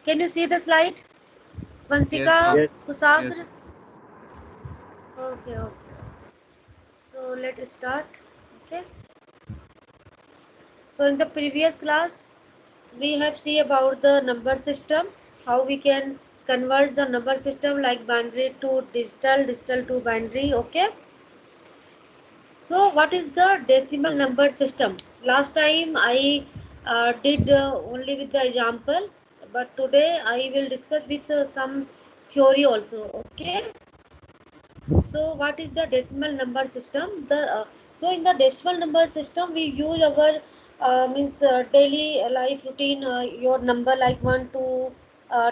Can you see the slide? Vansika, Yes. Kusagra? Yes. Okay. So let's start. Okay. So in the previous class, we have seen about the number system, how we can convert the number system like binary to digital, digital to binary. Okay. So what is the decimal number system? Last time I did only with the example, but today I will discuss with some theory also. Okay. So what is the decimal number system? So in the decimal number system we use our means daily life routine, your number like 1 to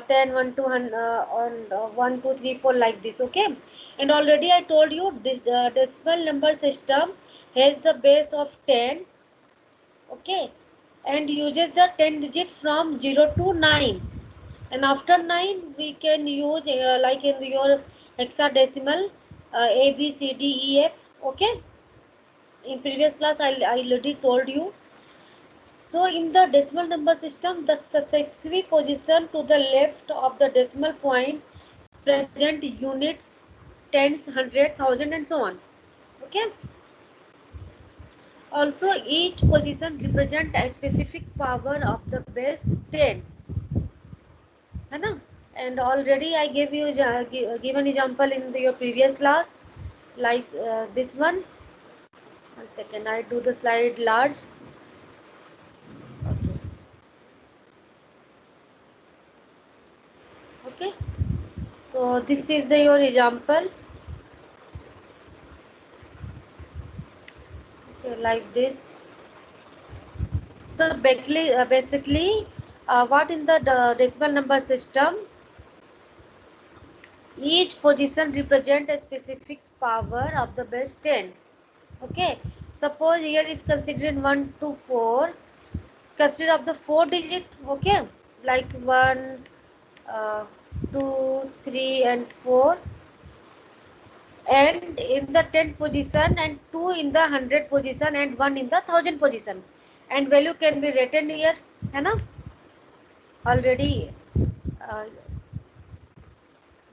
10, 1 to 100, on 1 2 3 4 like this. Okay. And already I told you this decimal number system has the base of 10. Okay. And uses the 10 digit from 0 to 9, and after 9 we can use like in your hexadecimal, a b c d e f. Okay. In previous class I already told you. So in the decimal number system, the successive position to the left of the decimal point present units, tens, hundred, thousand, and so on. Okay. Also each position represent a specific power of the base 10, है ना? And already I gave you given example in your previous class, like this one. One second, I do the slide large. Okay. Okay. So this is the your example. Okay, like this. So basically, what in the decimal number system, each position represent a specific power of the base 10. Okay. Suppose here if considering 1 to 4, consider of the 4 digit. Okay, like 1, 2, 3, and 4, and in the 10th position, and 2 in the 100 position, and 1 in the 1000 position, and value can be written here, है ना? Already uh,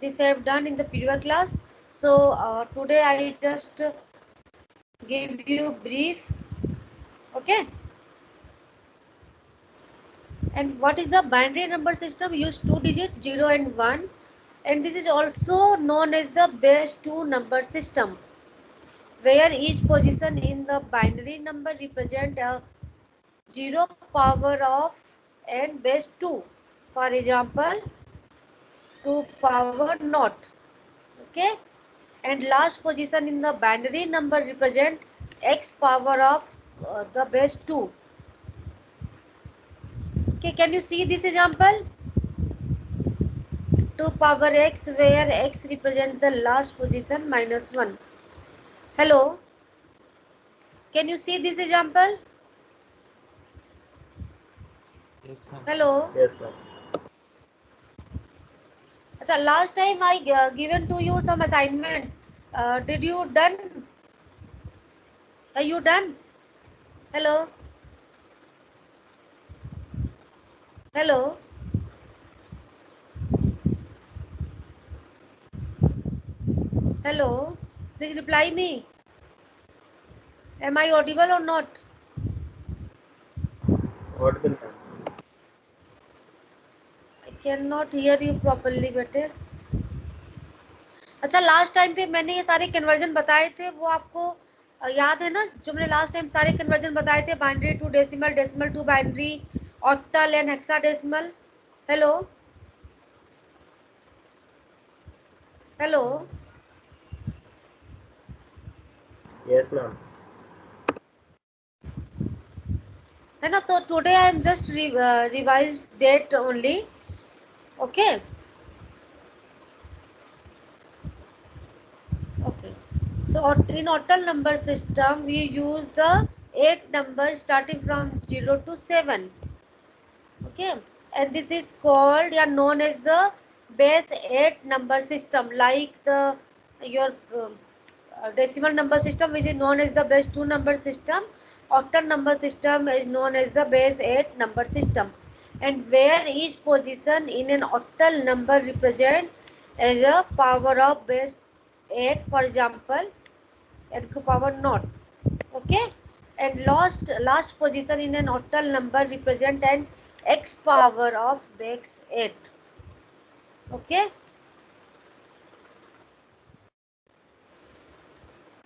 this I have done in the previous class. So today I just give you brief. Okay. And what is the binary number system? Use 2 digit 0 and 1, and this is also known as the base 2 number system, where each position in the binary number represent a 0 power of and base 2. For example, 2 power naught. Okay. And last position in the binary number represent x power of the base 2. Okay. Can you see this example? 2 power x, where x represent the last position minus 1. Hello, can you see this example? Yes, ma'am. Hello. Yes, ma'am. Achha, last time I given to you some assignment. Did you done? Are you done? Hello. Hello. Hello. Please reply me. Am I audible or not? Audible, ma'am. I cannot hear you properly, बेटे. अच्छा, last time पे मैंने ये सारे conversion बताए थे, वो आपको याद है ना? जो मैंने लास्ट टाइम सारे कन्वर्जन बताए थे, binary to decimal, decimal to binary, octal and hexadecimal. Hello. Hello. Yes, ma'am. है ना? तो today I am just revise that only. Okay. Okay. So in octal number system, we use the 8 numbers starting from 0 to 7. Okay. And this is called or known as the base 8 number system, like the your decimal number system, which is known as the base 2 number system. Octal number system is known as the base 8 number system. and where each position in an octal number represent as a power of base 8, for example 8 to power 0. Okay, and last position in an octal number represent an x power of base 8. Okay,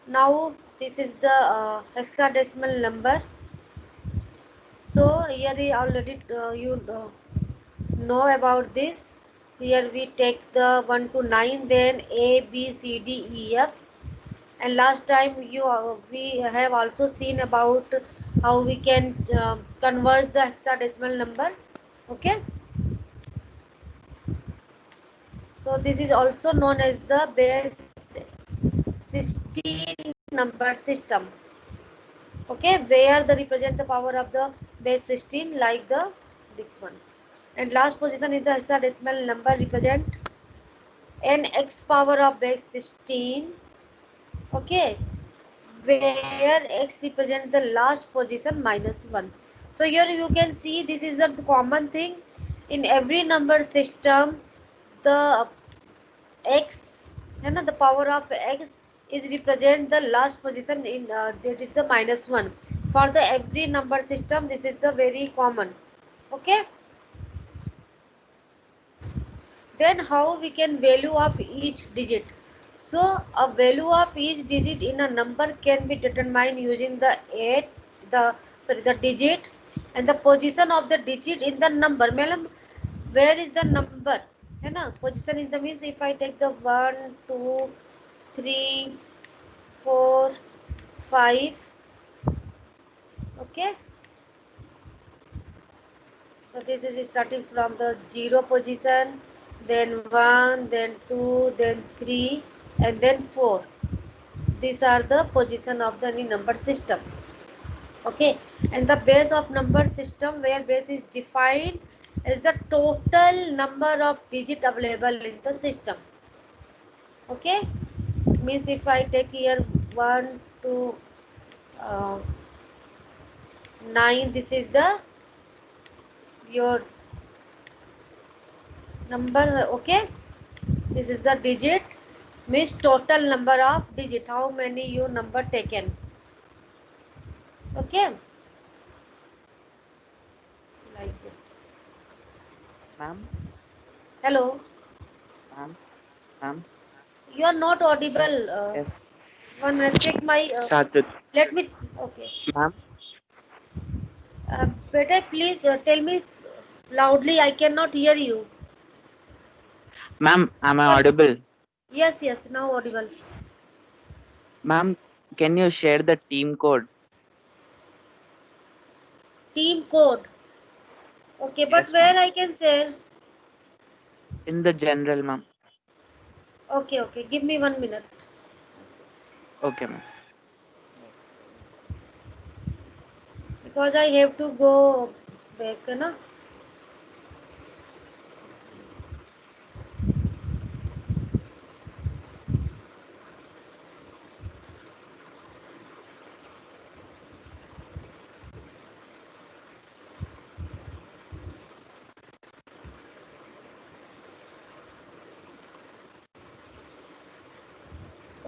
now this is the hexadecimal number. So here we already you know about this. Here we take the 1 to 9, then A, B, C, D, E, F. And last time we have also seen about how we can convert the hexadecimal number. Okay, so this is also known as the base 16 number system. Okay, where the represent the power of the base 16 like the this one. And last position is the hexadecimal number represent n x power of base 16. Okay, where x represents the last position minus 1. So here you can see this is the common thing in every number system. The x and the power of x is represent the last position in that is the minus 1. For the every number system this is the very common. Okay, then how we can value of each digit. So a value of each digit in a number can be determined using the the digit and the position of the digit in the number. Madam, where is the number है ना, position in the means if I take the 1 2 3 4 5. Okay, so this is starting from the 0 position, then 1, then 2, then 3, and then 4. These are the position of the number system. Okay, and the base of number system where base is defined as the total number of digit available in the system. Okay, means if I take here 1 2 9, this is the your number. Okay, this is the digit, means total number of digit, how many your number taken. Okay, like this. Ma'am, Hello, ma'am. you are not audible. Yes, One minute, check my Sadhu. let me. Okay, Ma'am, better please tell me loudly, I cannot hear you. ma'am, am I audible? Yes, yes, now audible. Ma'am, can you share the team code? Team code. Okay, but Yes, where ma'am. I can share? In the general, ma'am. Okay, okay, give me 1 minute. Okay, ma'am. Because I have to go back, na?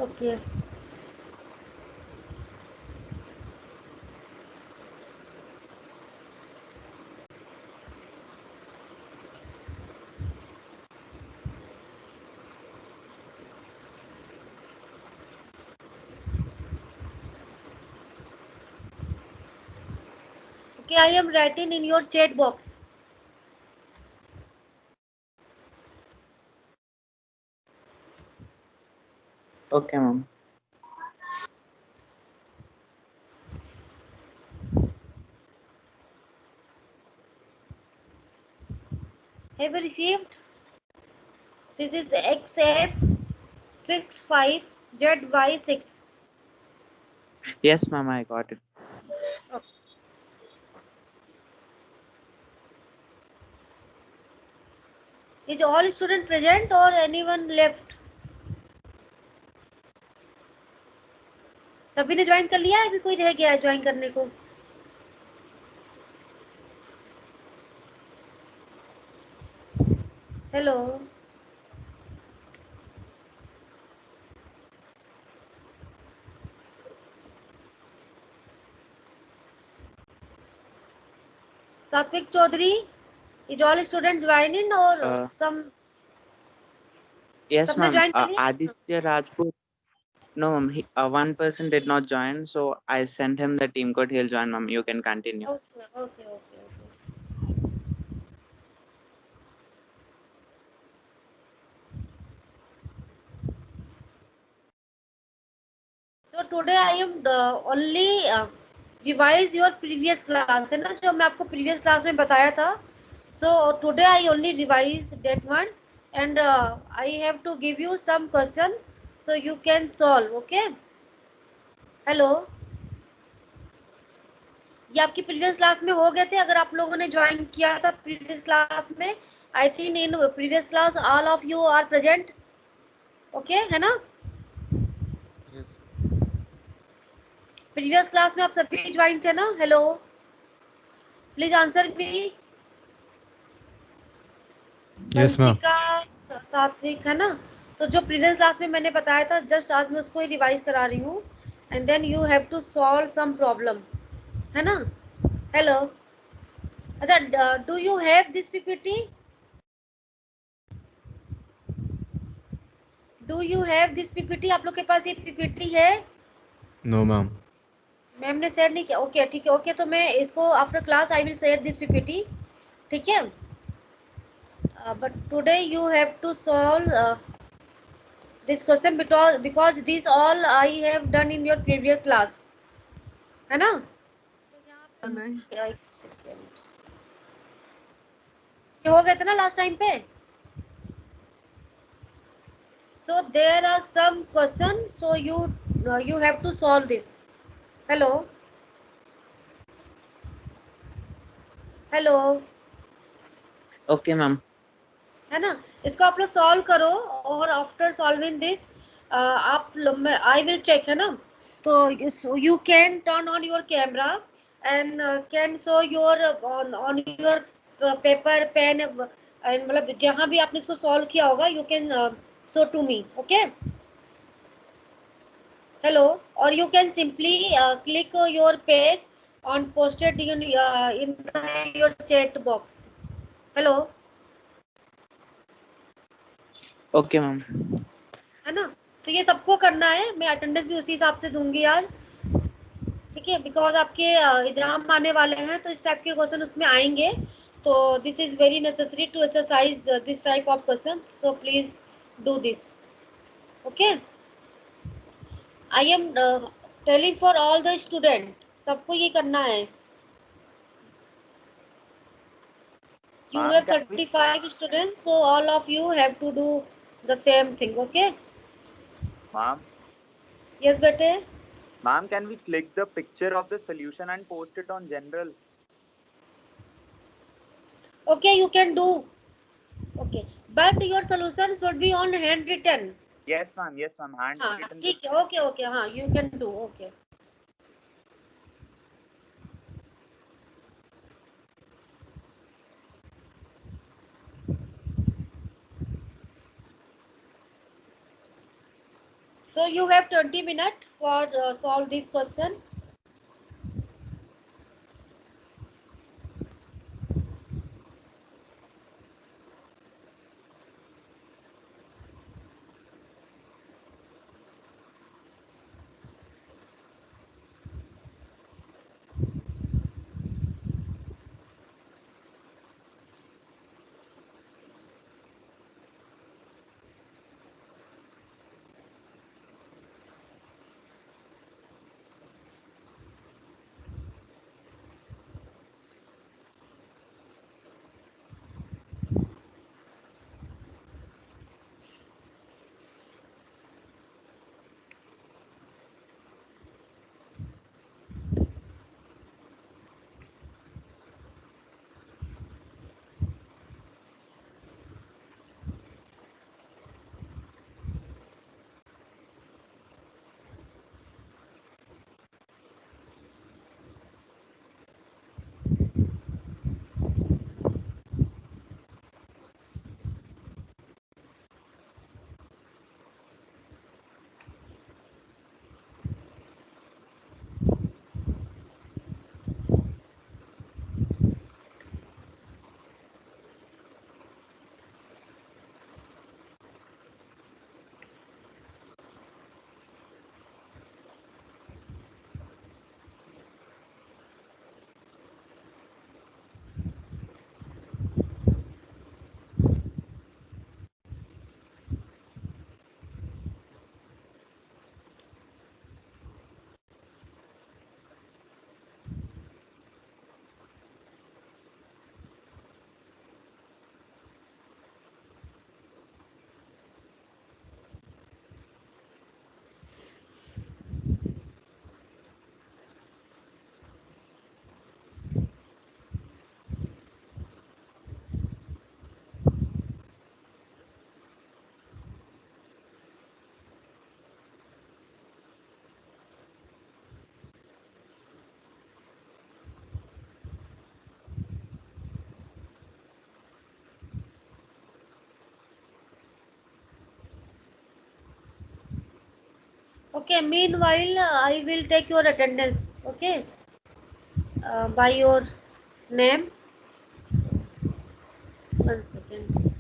Okay. Okay, I am writing in your chat box. Okay, ma'am. Have you received? This is XF65ZY6. Yes, ma'am, I got it. Okay. Is all student present or anyone left? सभी ने join कर लिया है, अभी कोई रह गया है ज्वाइन करने को? Hello. Satvik Chaudhary, is all students join in or some Yes, सबने ma'am. ज्वाइन कर लिया? Aditya Rajput. No, ma'am. One person did not join, so I sent him the team code. He'll join, ma'am. You can continue. Okay. So today I am only revise your previous class, है ना, जो मैं आपको previous class में बताया था. So today I only revise that one, and I have to give you some question so you can solve. Okay. Hello. ये आपकी प्रीवियस क्लास में हो गए थे अगर आप लोगों ने ज्वाइन किया था प्रीवियस क्लास में. I think in previous class all of you are present. Okay है ना? Yes. प्रीवियस क्लास में आप सभी ज्वाइन थे ना? Hello, please answer me. Yes, ma'am. Vanshika, सात्विक, है ना? तो जो प्रीवियस क्लास में मैंने बताया था जस्ट आज मैं उसको ही रिवाइज करा रही हूँ. And then you have to solve some problem, है ना? हेलो. अच्छा, do you have this PPT? Do you have this PPT? आप लोग के पास ये पीपीटी है? No, ma'am. मैम ने शेयर नहीं किया. ओके ठीक है. ओके तो मैं इसको after class I will share this PPT. ठीक है. But today you have to solve this question because these all I have done in your previous class, है ना? एक सेकंड, ये हो गए थे ना लास्ट टाइम पे. So there are some questions, so you have to solve this. Hello. Okay, ma'am. है ना? इसको आप लोग सॉल्व करो और आफ्टर सॉल्विंग दिस आप आई विल चेक, है ना? तो you can turn on your camera and can show your on your paper pen, मतलब जहां भी आपने इसको सॉल्व किया होगा you can show to me. Okay. Hello. और you can simply click your page on posted in your chat box. Hello. Okay, ma'am. है ना? तो ये सबको करना है. मैं अटेंडेंस भी उसी हिसाब से दूंगी आज. ठीक है. बिकॉज आपके एग्जाम आने वाले हैं तो इस टाइप के क्वेश्चन उसमें आएंगे. तो this is very necessary to exercise this type of question. So please do this. Okay. I am telling for all the student, सबको ये करना है. You have 35 students, so all of you have to do the same thing. Okay. Ma'am, Yes bete. ma'am, can we click the picture of the solution and post it on general? Okay, you can do. Okay, but your solution should be on handwritten. Yes, ma'am. Yes, ma'am. हाँ Handwritten. ठीक है. Okay हाँ, you can do. Okay. So you have 20 minutes for solve this question. Okay, meanwhile, I will take your attendance, okay, by your name. One second.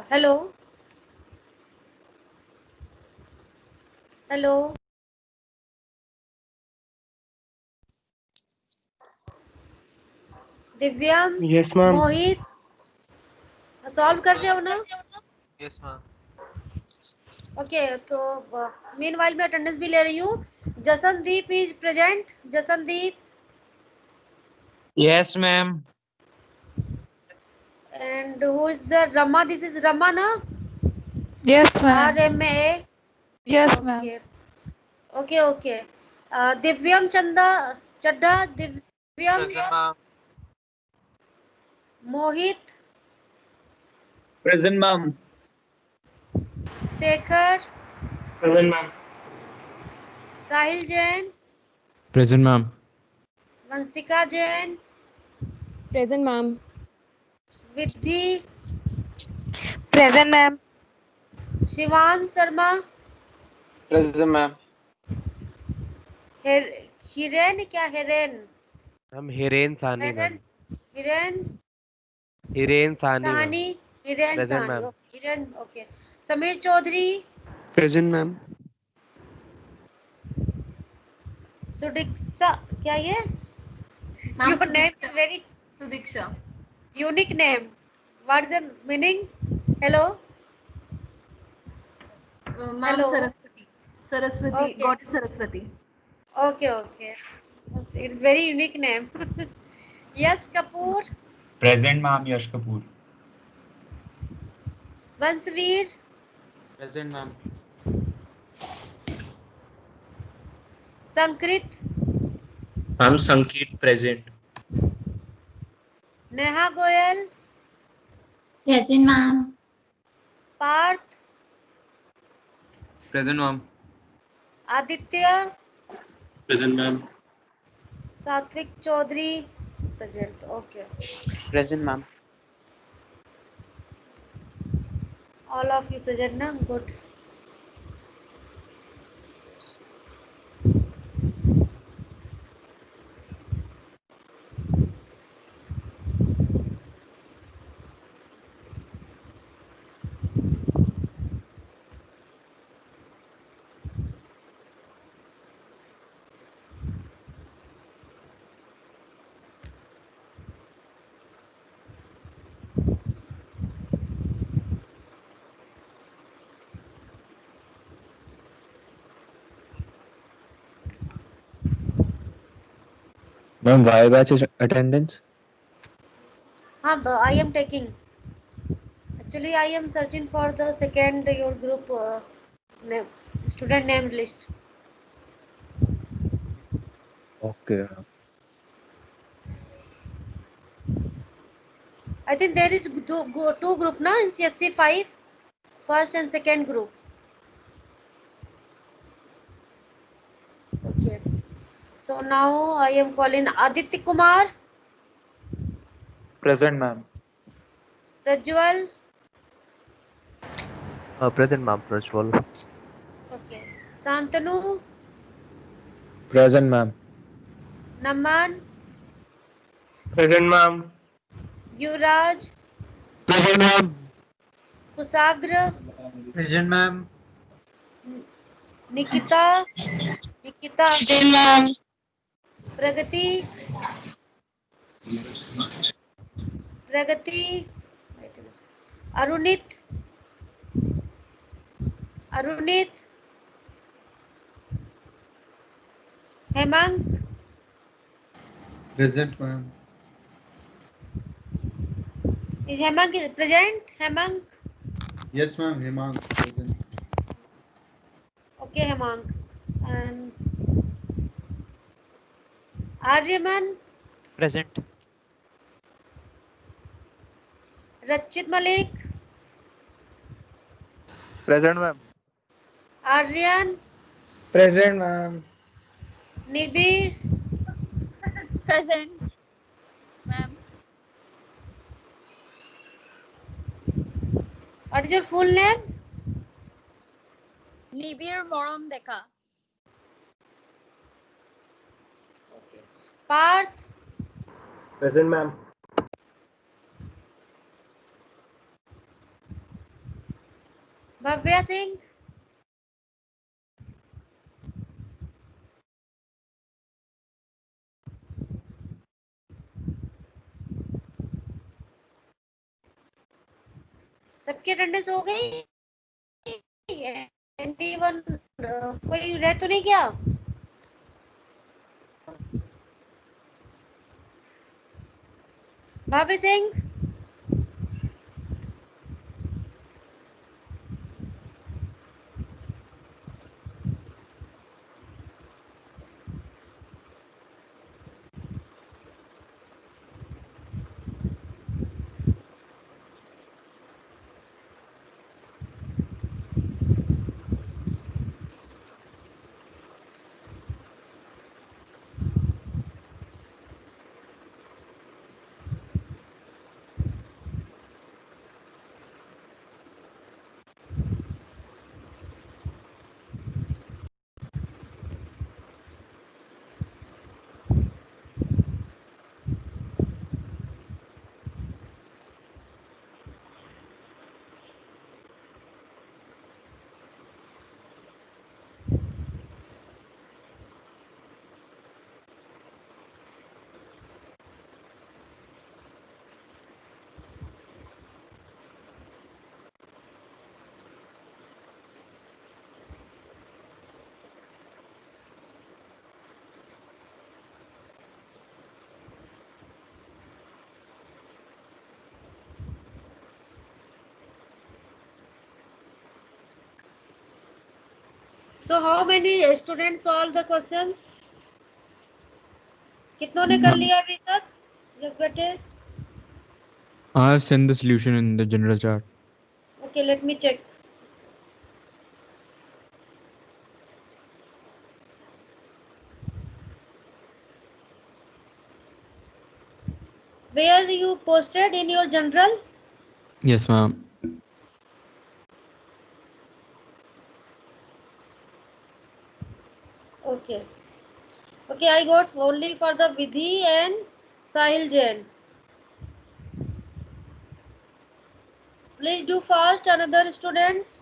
Hello. Hello. Divyam, Yes, ma'am. Mohit, solve कर रहे हो ना? Yes, ma'am. Okay, तो meanwhile मैं attendance भी ले रही हूँ. Jasandeep is present. Jasandeep. Yes, ma'am. And who is the Rama? This is Rama, na? Yes, ma'am. RMA. Yes, ma'am. Okay. Okay, okay. Divyam Chadda, Divyam, Present, ma'am. Mohit, Present, ma'am. Sekhar, Present, ma'am. Sahil Jain, Present, ma'am. Vansika Jain, Present, ma'am. Vidhi, Present, ma'am. Shivan Sharma, Present, ma'am. Hiren क्या हिरेन? हम हिरेन सानी Hiren ma'am. Hiren Hiren Sani ma'am. Sahni. Hiren Present, Sahni. ma'am. Okay, Hiren. Okay. Sameer Chaudhary, Present, ma'am. Sudiksha. क्या ये? Ma'am, Your name is very Sudiksha. unique name. What is the meaning? Hello. Ma'am, Hello. Saraswati. Saraswati, Okay. Goddess Saraswati. Okay, okay. It's very unique name. Yes, Kapoor, Present, ma'am. Yash Kapoor. Vansveer, Present, ma'am. Sankrit, I'm Sankit, present. Neha Goyal, Present, ma'am. Parth, Present, ma'am. Aditya, Present, ma'am. Satvik Chaudhary, present. Okay. Present, ma'am. All of you present, na? Good. Ma'am, why batch is attendance? I am taking. Actually, I am searching for the second your group name, student name list. Okay. I think there is two group now in CSC 5, first and second group. Okay. So now I am calling Aditya Kumar, Present, ma'am. Prajwal. Present, ma'am. Prajwal. Okay. Santanu, Present, ma'am. Naman, Present, ma'am. Yuvraj, Present, ma'am. Kusagra, Present, ma'am. Nikita, Present, ma'am. Pragati, Arunit, Hemang, Present, ma'am. is Hemang is present? Hemang, Yes, ma'am. Hemang. Present. okay, Hemang, and Aryaman, Present. Rachit Malik, Present, ma'am. Aryan, Present, ma'am. Nibir, Present, ma'am. what is your full name? Nibir Morom Dekha. Okay. Parth, Present, ma'am. Bhavya Singh, सबकी attendance हो गई? Anyone, कोई रह तो नहीं गया? भाभी Singh, so how many students solve the questions? कितनों ने कर लिया अभी तक? Yes, बेटे. I have sent the solution in the general chat. Okay, let me check. Where you posted in your general? Yes, ma'am. Okay. Okay, I got only for the Vidhi and Sahil Jain. Please do fast, another students.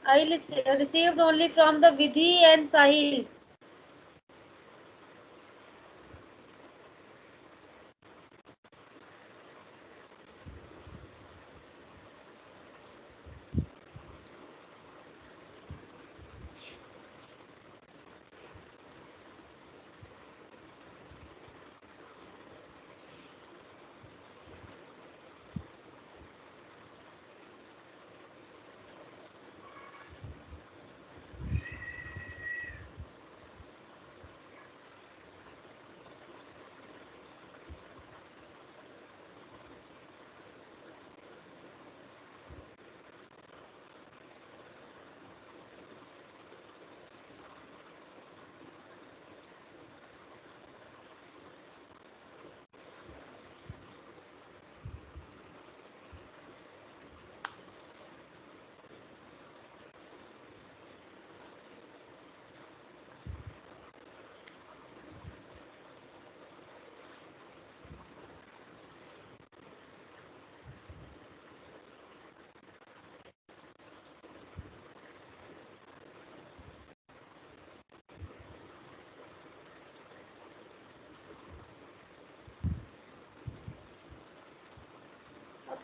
I received only from the Vidhi and Sahil.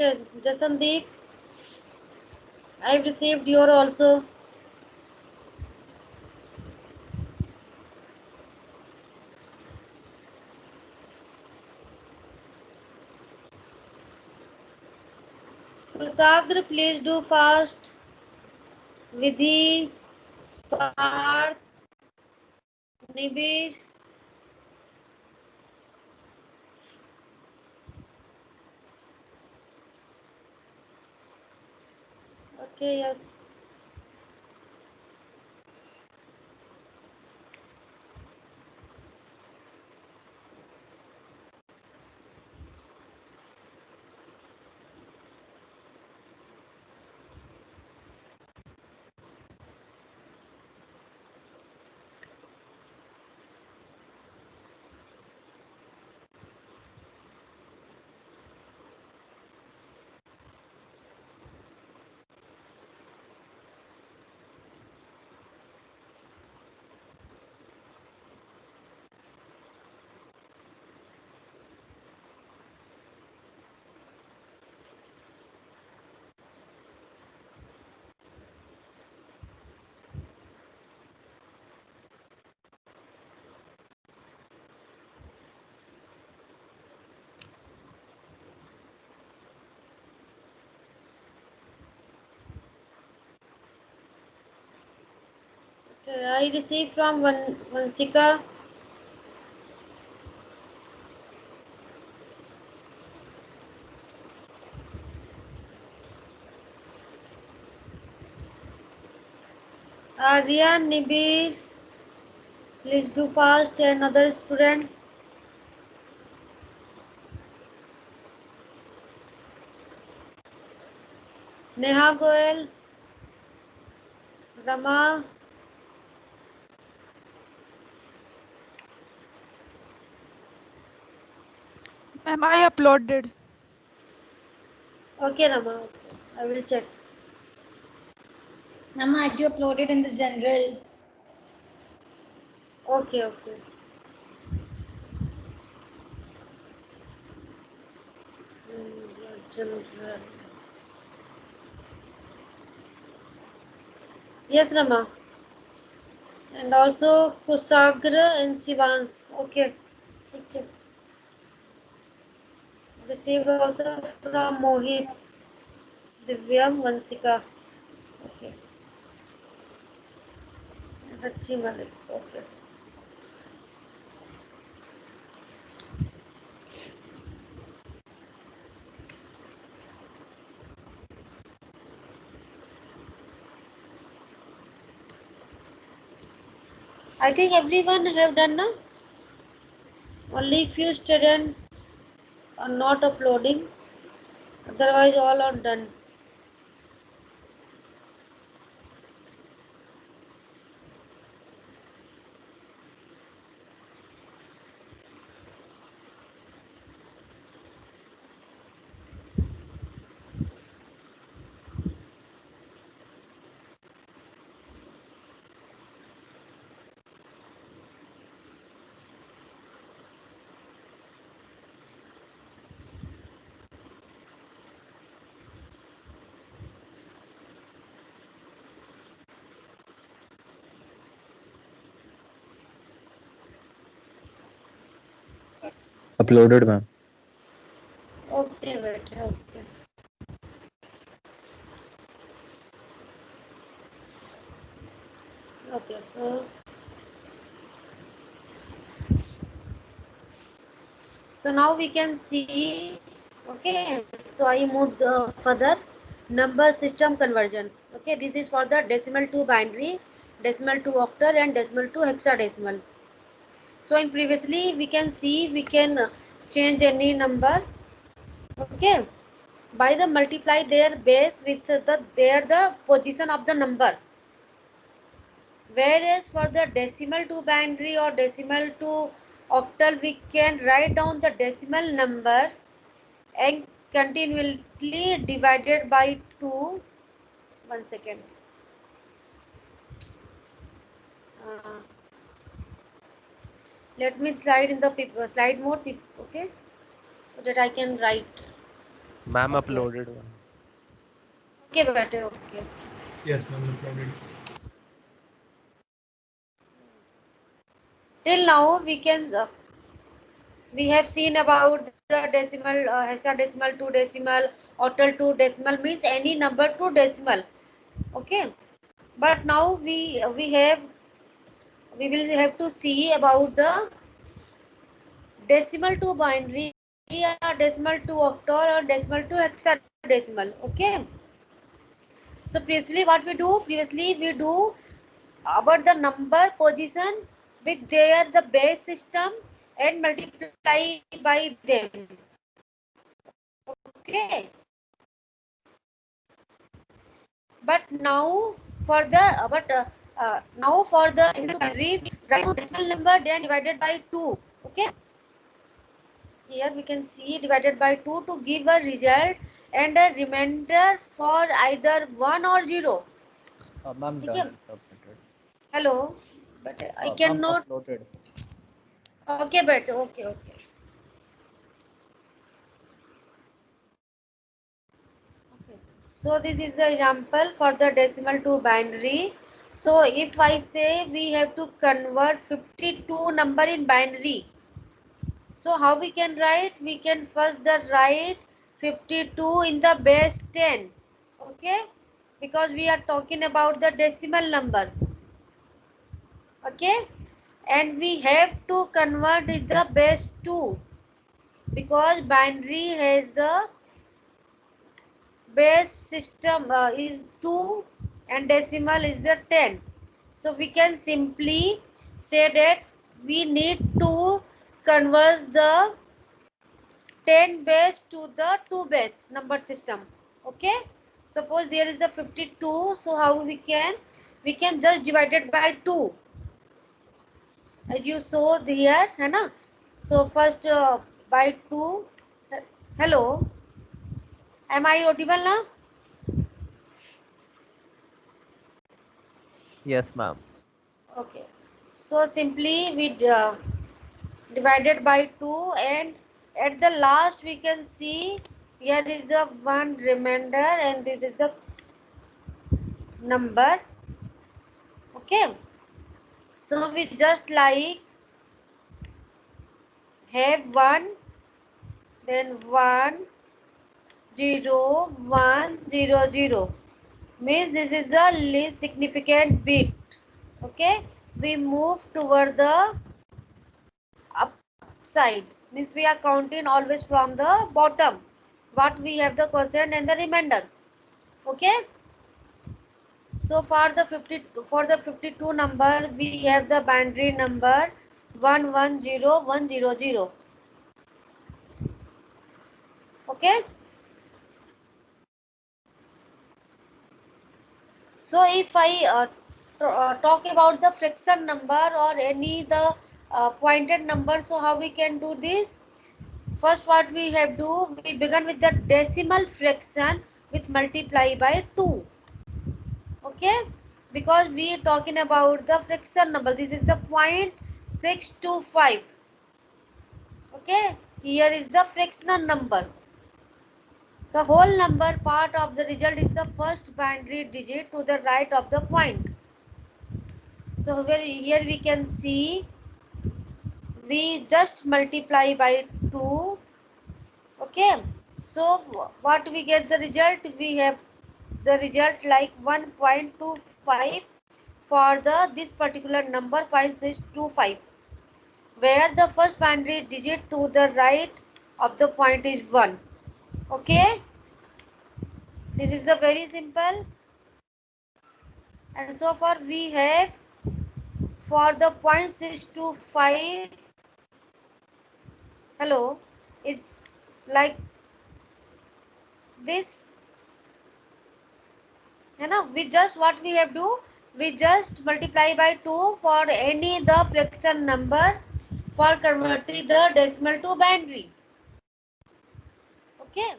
Okay, Jasandeep, I've received your also. Kusagra, please do fast. Vidhi, Parth, Nibir. Okay, yes. Okay, I received from Vansika. Aryan, Nibir, please do fast, and other students. Neha Goel, Rama. Ma'am, I uploaded. Okay, Rama. Okay. I will check. Ma'am, I do uploaded in the general. Okay, okay. General. Yes, Rama. And also Kusagra and Sivans. Okay. Okay. Received also from Mohit, Divyam, Vansika. Okay. Rachi Malik. Okay. I think everyone have done now. Only few students are not uploading. Otherwise, all are done. Uploaded, ma'am. Okay, wait. Okay. Okay, so now we can see. Okay, so I moved further. Number system conversion. Okay, this is for the decimal to binary, decimal to octal, and decimal to hexadecimal. So in previously we can see we can change any number. Okay, by the multiply their base with the position of the number. Whereas for the decimal to binary or decimal to octal, we can write down the decimal number and continually divided by 2. 1 second. Let me slide in the slide mode, okay, so that I can write. Ma'am Okay. uploaded one. Okay, better. Okay. Yes, ma'am. Uploaded. Till now, we have seen about the decimal, hexadecimal, two decimal, octal two decimal, means any number two decimal. Okay. But now we will have to see about the decimal to binary, or decimal to octal, or decimal to hexadecimal. Okay. So previously what we do? Previously we do about the number position with their the base system and multiply by them. Okay. But now for the now for the binary, write to decimal number then divided by 2. Okay. Here we can see divided by 2 to give a result and a remainder for either 1 or 0. Ma'am, Okay. done. Submitted. Hello. But I Ma'am, cannot. uploaded. Okay, better. Okay, okay. So this is the example for the decimal to binary. So if I say we have to convert 52 number in binary, so how we can write? We can first write 52 in the base 10. Okay, because we are talking about the decimal number. Okay, and we have to convert in the base 2, because binary has the base system is 2 and decimal is the 10. So we can simply say that we need to convert the 10 base to the 2 base number system. Okay, suppose there is the 52, so how we can just divide it by 2, as you saw here, है ना? So first by 2. Hello, am I audible now? Yes, ma'am. Okay, so simply we divided by 2, and at the last we can see here is the one remainder and this is the number. Okay, so we just like have 1, then 1 0 1 0 0, means this is the least significant bit. Okay, we move toward the upside, means we are counting always from the bottom what we have the quotient and the remainder. Okay, so for the 52 number we have the binary number 110100. Okay, so if I talk about the fraction number or any the pointed number, so how we can do this? First what we have do, we begin with the decimal fraction with multiply by 2. Okay, because we are talking about the fraction number, this is the 0.625. Okay, here is the fractional number. The whole number part of the result is the first binary digit to the right of the point. So here we can see we just multiply by 2. Okay, so what we get the result? We have the result like 1.25 for the this particular number 0.625, where the first binary digit to the right of the point is 1. Okay, this is the very simple. And so far we have for the 0.625, hello, is like this. We just what we have do, we just multiply by 2 for any the fraction number for converting the decimal to binary. Okay,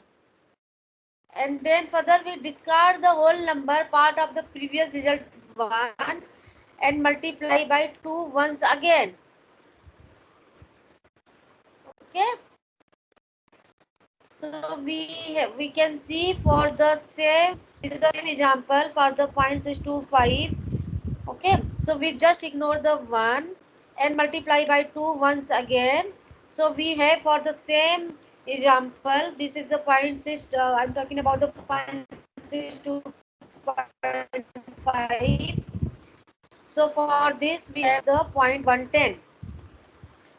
and then further we discard the whole number part of the previous result 1 and multiply by 2 once again. Okay, So we can see for the same, this is the same example for the 0.625. Okay, so we just ignore the 1 and multiply by 2 once again. So we have for the same example, this is the 0.6, I'm talking about the 0.625. So for this we have the 0.110.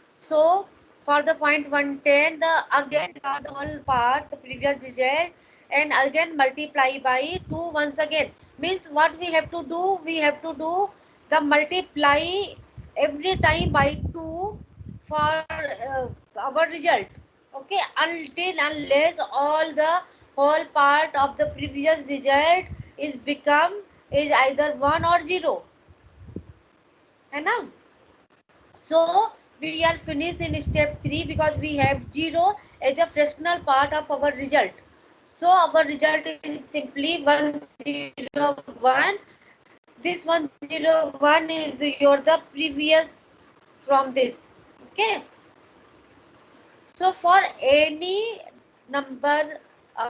So for the 0.110, the again for the whole part, the previous result, and again multiply by 2 once again. Means what we have to do? We have to do the multiply every time by 2 for our result. Okay, until unless all the whole part of the previous result is either 1 or 0. है ना? So we are finished in step 3 because we have 0 as a fractional part of our result. So our result is simply 101. This 101 is the previous from this. Okay. So for any number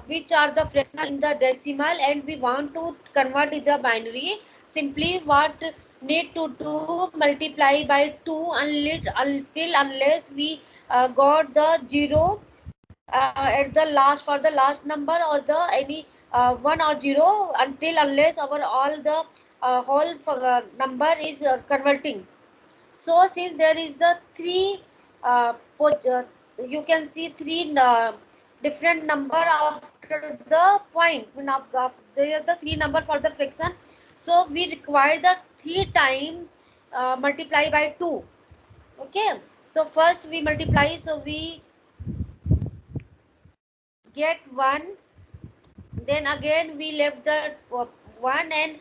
which are the fractional in the decimal and we want to convert it the binary, simply what need to do, multiply by 2 until unless we got the 0 at the last for the last number or the any 1 or 0 until unless our all the whole number is converting. So since there is the three you can see three different number after the point. There are the three number for the fraction. So we require the 3 time multiply by 2. Okay. So first we multiply. So we get 1. Then again we left the 1 and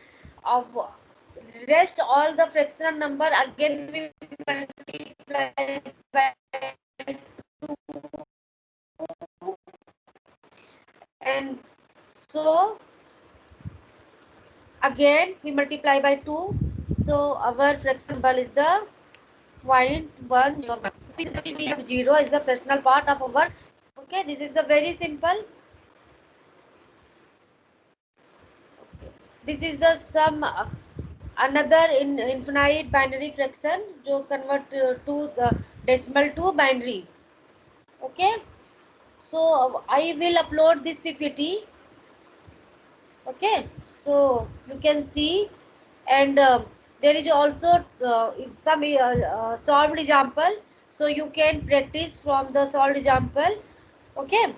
rest all the fractional number again we multiply by 2 and so again we multiply by 2. So our fraction number is the 0.1. We have 0 is the fractional part of our. Okay, this is the very simple. This is the sum another in infinite binary fraction जो convert to the decimal to binary. Okay, so I will upload this PPT. Okay, so you can see, and there is also some solved example, so you can practice from the solved example. Okay,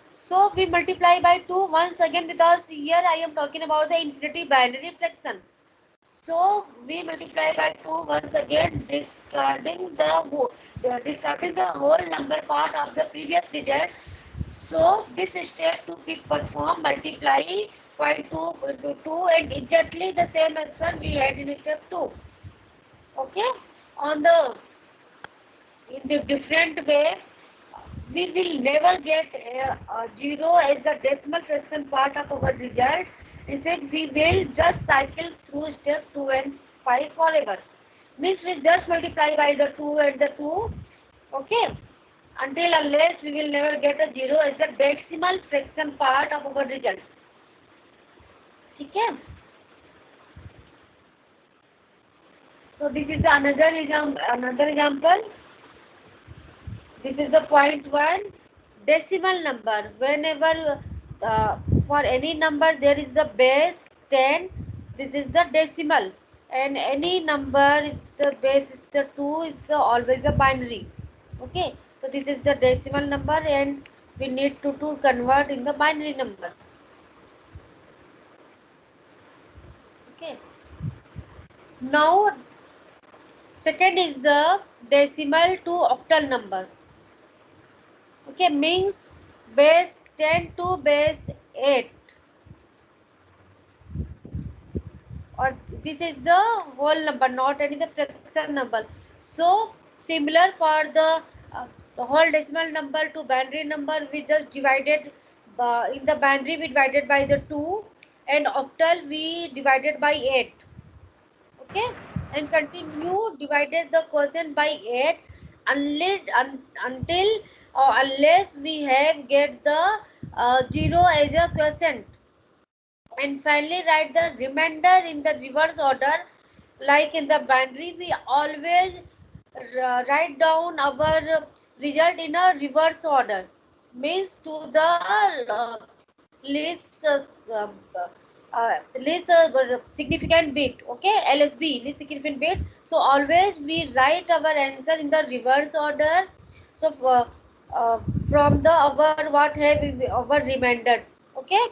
so we multiply by 2 once again because here I am talking about the infinity binary fraction. So we multiply by 2 once again, discarding the whole number part of the previous result. So this step to be performed, multiply by 2 into 2 and exactly the same answer we had in step 2. Okay, on the in the different way, we will never get 0 as the decimal fraction part of our result. Instead, we will just cycle through step 2 and 5 forever. Means we just multiply by the 2 and the 2. Okay. Until unless we will never get a 0 as the decimal fraction part of our result. Okay. So this is another example. This is the 0.1 decimal number. Whenever for any number there is the base 10, this is the decimal, and any number is the base is the 2 is the always the binary. Okay, so this is the decimal number and we need to convert in the binary number. Okay, now second is the decimal to octal number. Okay, means base 10 to base 8, or this is the whole number, not any the fraction number. So similar for the whole decimal number to binary number, we just divided in the binary we divided by the 2 and octal we divided by 8. Okay, and continue divided the quotient by 8. until or unless we have get the 0 as a quotient. And finally write the remainder in the reverse order. Like in the binary, we always write down our result in a reverse order, means to the least significant bit. Okay, LSB, least significant bit. So always we write our answer in the reverse order. So from the our what have our remainders. Okay.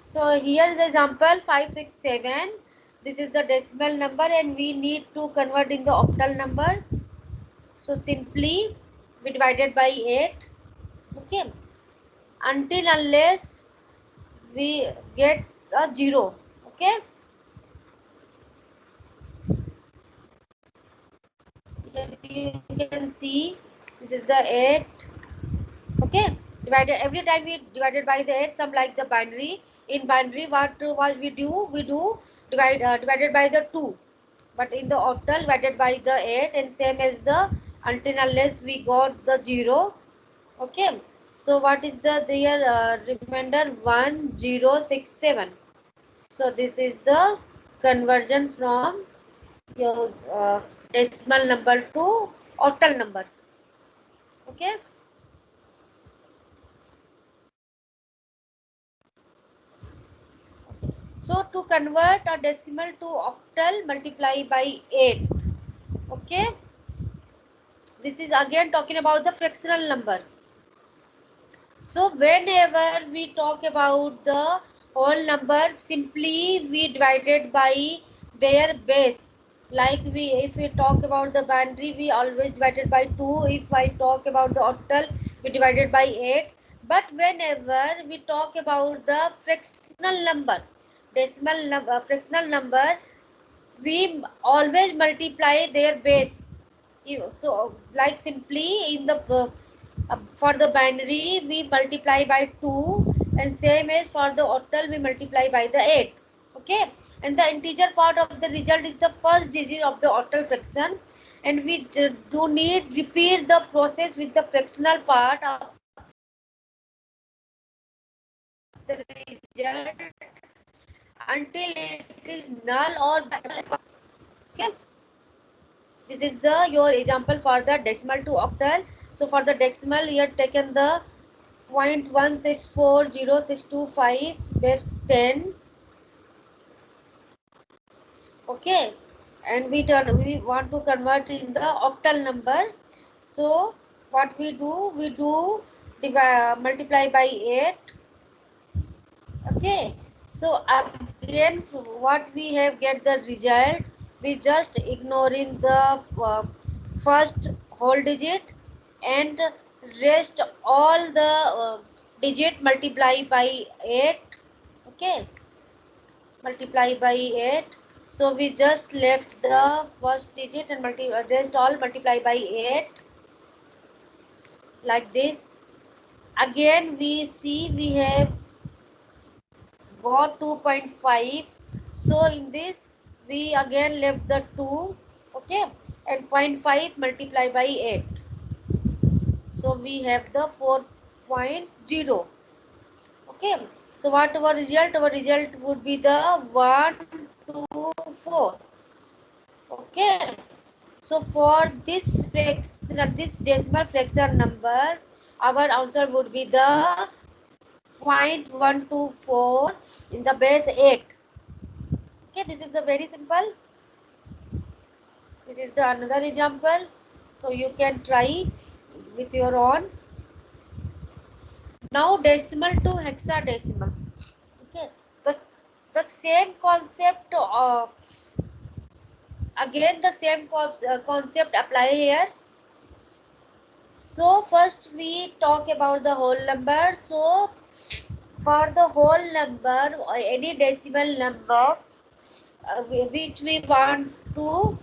So here is the example 567. This is the decimal number and we need to convert in the octal number. So simply we divided by 8. Okay. Until unless we get a 0. Okay. Here you can see this is the 8. Okay. Divided every time we divided by the 8, some like the binary. In binary, what we do? We do divided by the 2. But in the octal, divided by the 8, and same as the until unless we got the 0. Okay. So what is the their remainder? 1067. So this is the conversion from your decimal number to octal number. Okay. So to convert a decimal to octal, multiply by 8. Okay. This is again talking about the fractional number. So whenever we talk about the whole number, simply we divided by their base. Like if we talk about the binary, we always divided by 2. If I talk about the octal, we divided by 8. But whenever we talk about the fractional number, decimal number, fractional number, we always multiply their base. So like simply in the for the binary we multiply by 2, and same as for the octal we multiply by the 8. Okay, and the integer part of the result is the first digit of the octal fraction, and we do need repeat the process with the fractional part of the result until it is null or okay. This is the your example for the decimal to octal. So for the decimal, you have taken the 0.1640625 base 10. Okay, and we want to convert in the octal number. So what we do? We do multiply by 8. Okay, so again what we have get the result, we just ignoring the first whole digit and rest all the digit multiply by 8. Okay, multiply by 8. So we just left the first digit and rest all multiply by 8 like this. Again we see we have got 2.5. So in this we again left the 2. Okay, and 0.5 multiply by 8. So we have the 4.0. Okay, so what our result? Our result would be the 124. Okay, so for this fraction, this decimal fraction number, our answer would be the 0.124 in the base 8. Okay, this is the very simple. This is the another example. So you can try with your own. Now decimal to hexadecimal. Okay, the same concept. Again the same concept apply here. So first we talk about the whole number. So for the whole number or any decimal number which we want to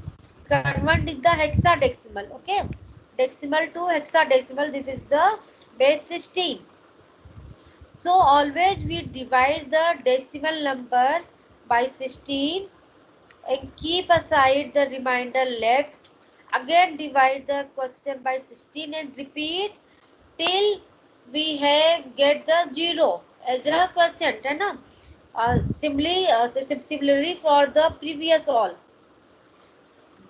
convert in the hexadecimal. Okay, decimal to hexadecimal. This is the base 16. So always we divide the decimal number by 16 and keep aside the remainder left, again divide the question by 16 and repeat till we have get the 0 as a quotient, है ना? Similarly for the previous all,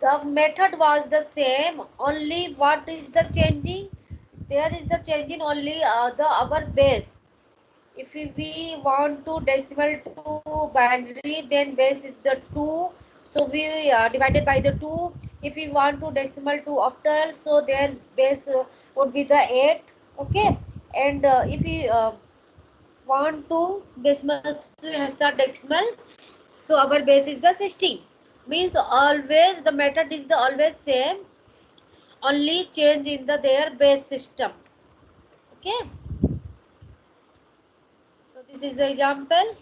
the method was the same, only what is the changing? There is the changing only the our base. If we want to decimal to binary, then base is the 2, so we divided by the 2. If we want to decimal to octal, so then base would be the 8. Okay, and if we want to decimal to hexadecimal, so our base is the 16. Means always the method is the always same, only change in the their base system. Okay, so this is the example.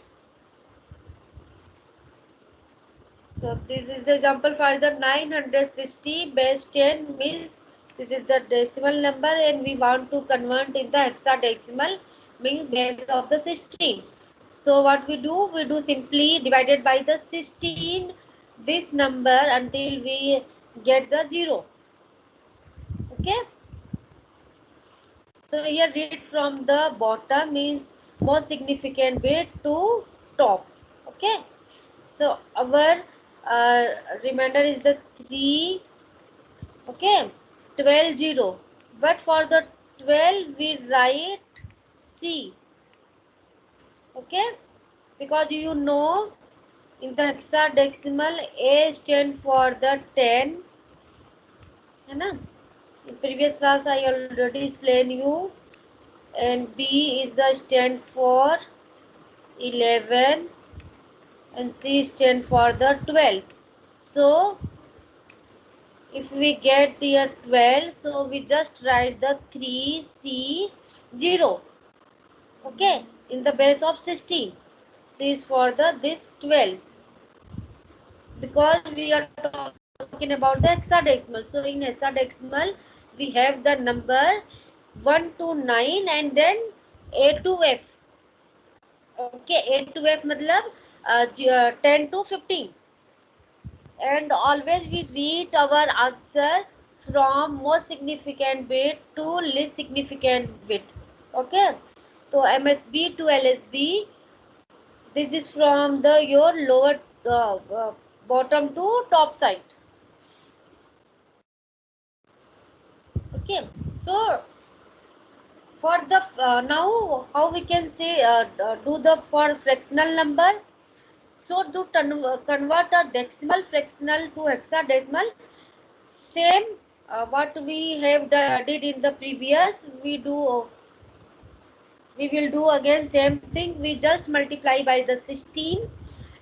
So this is the example for the 960 base 10, means this is the decimal number and we want to convert in the hexadecimal, means base of the 16. So what we do simply divided by the 16 this number until we get the 0. Okay. So here read from the bottom, means most significant bit to top. Okay. So our remainder is the 3. Okay, 12 0. But for the 12 we write C. Okay, because you know in the hexadecimal A stand for the 10, है ना? In previous class I already explained you, and B is the stand for 11 and C stand for the 12. So if we get the 12, so we just write the 3C0. Okay, in the base of 16. C is for the this 12, because we are talking about the hexadecimal. So in hexadecimal we have the number 1 to 9 and then A to F. Okay, A to F matlab 10 to 15. And always we read our answer from most significant bit to least significant bit. Okay, so MSB to LSB, this is from the your lower bottom to top side. Okay, so for the now how we can say do the for fractional number. So to convert a decimal fractional to hexadecimal, same what we have did in the previous, we will do again same thing. We just multiply by the 16,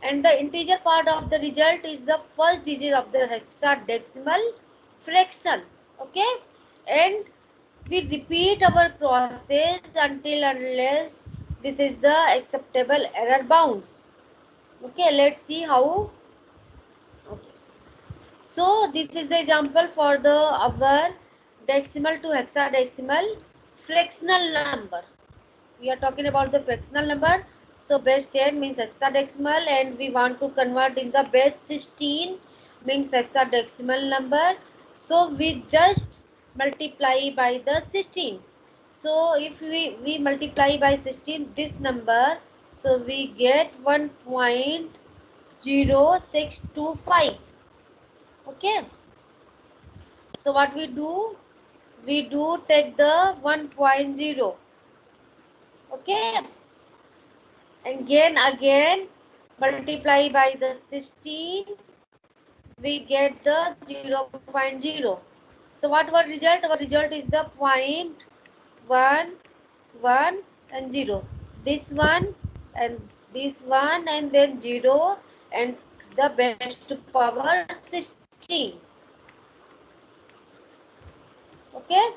and the integer part of the result is the first digit of the hexadecimal fraction. Okay, and we repeat our process until unless this is the acceptable error bounds. Okay, let's see how. Okay, so this is the example for the our decimal to hexadecimal fractional number. We are talking about the fractional number. So base 10 means hexadecimal, and we want to convert in the base 16 means hexadecimal number. So we just multiply by the 16. So if we multiply by 16 this number, so we get 1.0625. Okay, so what we do take the 1.0. Okay, and again multiply by the 16, we get the 0.0. So what our result? Our result is the 0.1 1 and 0. This one and this one, and then 0 and the base to power 16. Okay,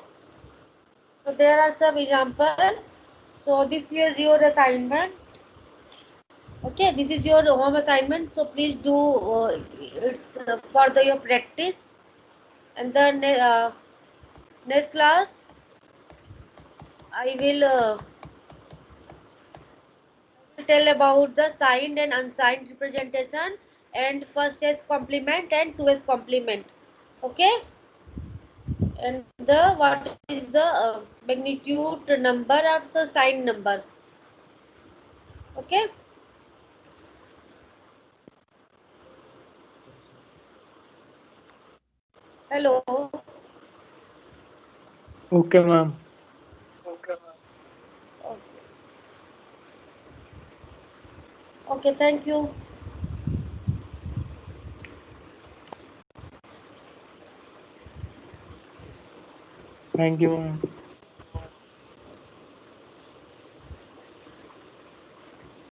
so there are some examples. So this is your assignment. Okay, this is your home assignment, so please do it's for your practice. And then next class I will tell about the signed and unsigned representation, and first S complement and 2S complement. Okay, and the what is the magnitude number or the sign number. Okay. Hello. Okay, ma'am. Okay. Okay, thank you. Thank you, ma'am.